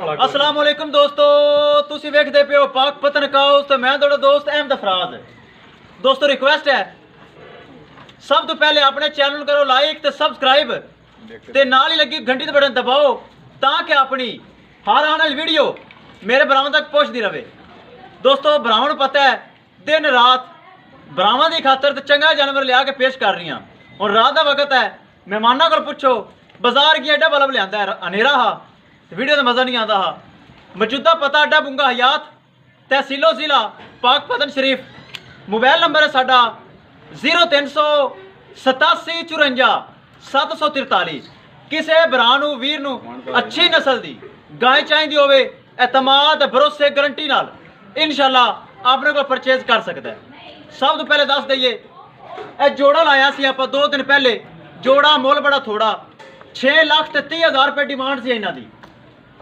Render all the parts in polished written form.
अस्सलाम वालेकुम दोस्तों, तुसी वेखदे पे हो पाक पतन काउस ते मैं तुहाडा दोस्त अहमद फराज। दोस्तों रिक्वेस्ट है, सब तो पहले अपने चैनल करो लाइक ते सब्सक्राइब ते नाल ही लगी घंटी ते बटन दबाओ ताकि अपनी हर आने वाली वीडियो मेरे भरावां तक पहुंचती रहे। दोस्तों भरावां पता है दिन रात भरावां की खातर ते चंगा जानवर लिया के पेश कर रही हूँ। और रात का वक्त है, मेहमानों को पुछो बाजार की एडा बल्ब लिया है, अनेरा हा वीडियो का मज़ा नहीं आता हा। मौजूदा पता अड्डा बुंगा हयात तहसीलो जिला पाक पतन शरीफ। मोबाइल नंबर है साडा 038754 किसी भरा वीर नू अच्छी नस्ल की गाय चाहिए होवे एतमाद भरोसे गारंटी नाल इंशाल्लाह अपने को परचेज कर सकता है। सब तो पहले दस दईए जोड़ा लाया सी आप 2 दिन पहले। जोड़ा मुल बड़ा थोड़ा 6,30,000 रुपये डिमांड सी इन्हां दी।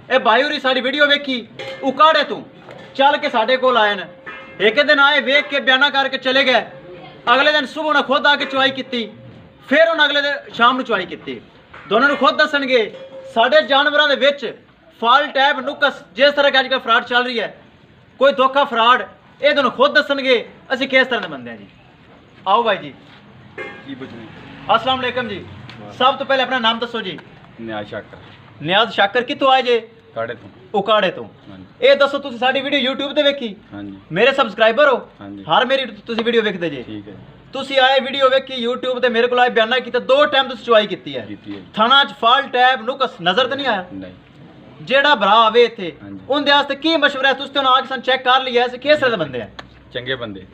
ए भाई होरी साडी वीडियो वेखी उकाड़े तू चल के साडे कोल आए न। एक दिन आए वेख के बयाना करके चले गए। अगले दिन सुबह उन्हें खुद आके चुवाई की, फिर उन्हें अगले दिन शाम को चुवाई की। दोनों खुद दसणगे साडे जानवरों के विच फल टैब नुकस जिस तरह की अजकल फ्रॉड चल रही है, कोई धोखा फ्रॉड, ये दोनों खुद दसणगे असीं किस तरह के बंदे हैं जी। आओ भाई जी। अस्सलाम वालेकुम जी। सब तो पहले अपना नाम दसो जी। न्याज शाकर। नियाज शाकर कितों आए जे? काड़े तो उकाड़े तो। ये दसो तुसी साडी वीडियो यूट्यूब ते वेखी? हाँ जी। मेरे सबसक्राइबर हो? हाँ जी। हर मेरी तुसी वीडियो वेखदे जे? ठीक है। तुसी आए वीडियो वेखी यूट्यूब ते मेरे को आए बयाना कीता, 2 टाइम तुसी चुवाई कीती है। थाना च फल टैब नुकस नजर तो नहीं आया? नहीं। जेड़ा भरा आवे इत्थे हाँ जी। उनदे वास्ते की मशवरा है? तुसी तो आके सन चेक कर लिया है, किस तरह दे बंदे हैं? चंगे बंदे।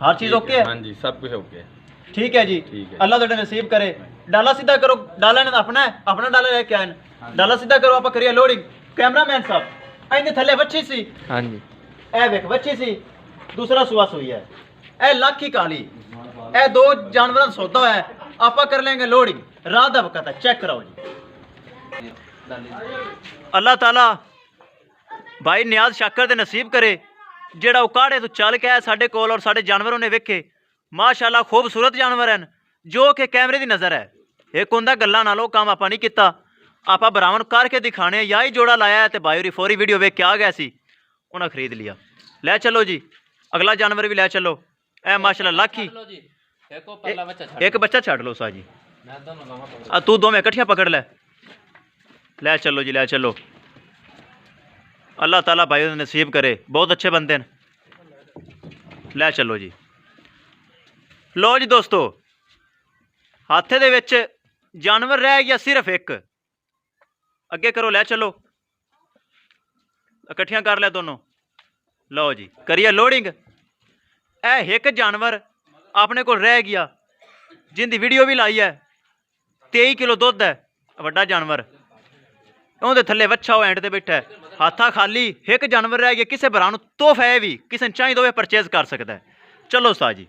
हर चीज ओके है? हाँ जी, सब कुछ ओके है। ठीक है जी। ठीक है। अल्लाह तुहाडे नसीब करे। डाला सीधा करो। डाला ने अपना है, अपना डाला लेके आए। डाला सीधा करो, आप करिए लोडिंग। कैमरामैन साहब इनके थल्ले बच्ची सी। हाँ जी। ए वेख बच्ची सी, दूसरा सुआ सुई है। ए लाख ही काली, ए 2 जानवरों का सौदा है। आप कर लेंगे लोडिंग। रात का वक्त है, चेक कराओ जी। अल्लाह ताला भाई नियाज शाकर दे नसीब करे जेड़ा उकाड़े तो चल के आया साडे कोल और साडे जानवरों ने वेखे माशाअल्लाह खूबसूरत जानवर हैं जो कि कैमरे की नज़र है। एक होंदा गल्लां नालों काम आपा नहीं किता, आपा बरावन करके दिखाने या ही जोड़ा लाया है तो भाई होरी फौरी वीडियो वेख के आ गया सी, उन्हें खरीद लिया। ले चलो जी अगला जानवर भी ले चलो। ए माशाअल्लाह लाखी एक बच्चा छड़ लो सा जी। तू दोवें कट्ठियां पकड़ ले। ले चलो जी, ले चलो। अल्लाह ताला भाई नसीब करे, बहुत अच्छे बंदे हैं। ले चलो जी। लो जी दोस्तों, हाथे दे विच जानवर रह गया सिर्फ एक। अगे करो, ले चलो। इकट्ठियां कर ले दोनों। लो जी करिए लोडिंग। ए एक जानवर अपने को रह गया जिंदी वीडियो भी लाई है। 23 किलो दुध है, वड्डा जानवर। उहदे थल्ले वच्छा हो एंड ते बैठा है, हाथा खाली। एक जानवर रह गया, किसी भरा नूं तोहफा है भी किसी चाहिए तो परचेज कर सकता है। चलो उस्ताद जी।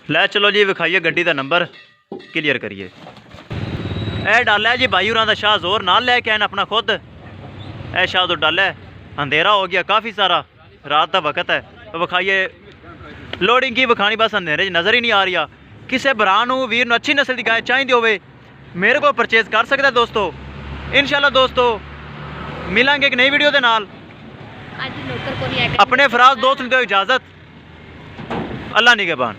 ले चलो जी, विखाइए गड्डी का नंबर क्लियर करिए। ए डाला है जी भाई होरां दा शाह जोर नाल लैके आए अपना खुद। ए शाह तो डाला है, अंधेरा हो गया काफ़ी सारा, रात का वक्त है। तो विखाइए लोडिंग की विखानी, बस अंधेरे नज़र ही नहीं आ रही। किसी भरा वीर नूं अच्छी नस्ल की गाय चाहिए होवे मेरे को परचेज कर सकता है दोस्तों। इंशाल्लाह दोस्तों मिलांगे एक नई वीडियो के नाल। अपने फराज दोस्त नूं दो इजाज़त। अल्लाह निगहबान।